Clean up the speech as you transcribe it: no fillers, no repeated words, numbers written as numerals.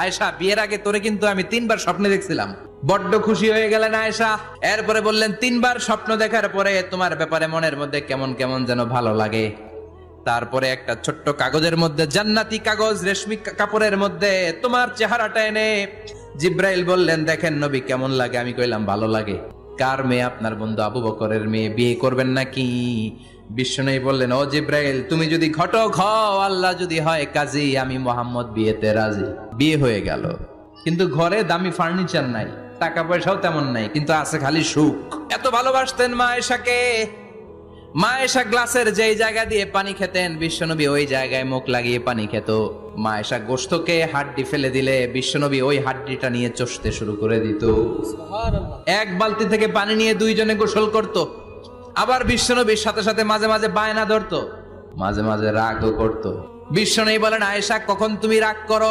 আয়েশা, বিয়ের আগে তোরে কিন্তু আমি 3বার স্বপ্নে দেখছিলাম। বড্ড খুশি হয়ে গেলেন আয়েশা। এরপরে বললেন, 3বার স্বপ্ন দেখার পরে তোমার ব্যাপারে মনের মধ্যে কেমন কেমন যেন ভালো লাগে। তারপরে একটা ছোট্ট কাগজের মধ্যে, জান্নাতি কাগজ, রেশমি কাপড়ের মধ্যে তোমার চেহারাটা এনে জিব্রাইল বললেন, দেখেন নবী কেমন লাগে। আমি কইলাম ভালো লাগে। কার মেয়ে? আপনার বন্ধু আবু বকরের মেয়ে। বিয়ে করবেন নাকি? বিশ্বনবী বললেন, ও জিব্রাইল, তুমি যদি ঘটক হও, আল্লাহ যদি হয় কাজী, আমি মোহাম্মদ বিয়েতে রাজি। বিয়ে হয়ে গেল, কিন্তু ঘরে দামি ফার্নিচার নাই, টাকা পয়সাও তেমন নাই, কিন্তু আছে খালি সুখ। এত ভালোবাসতেন মা আয়েশাকে। মা আয়েশা গ্লাসের যেই জায়গা দিয়ে পানি খেতেন, বিশ্বনবী ওই জায়গায় মুখ লাগিয়ে পানি খেত। মা আয়েশা গোশতকে হাড্ডি ফেলে দিলে বিশ্বনবী ওই হাড্ডিটা নিয়ে চষতে শুরু করে দিত। এক বালতি থেকে পানি নিয়ে দুইজনে গোসল করত। আবার বিশ্বনবীর সাথে সাথে মাঝে মাঝে বায়না ধরতো, মাঝে মাঝে রাগও করত। বিশ্বনবী বলেন, আয়েশা, কখন তুমি রাগ করো,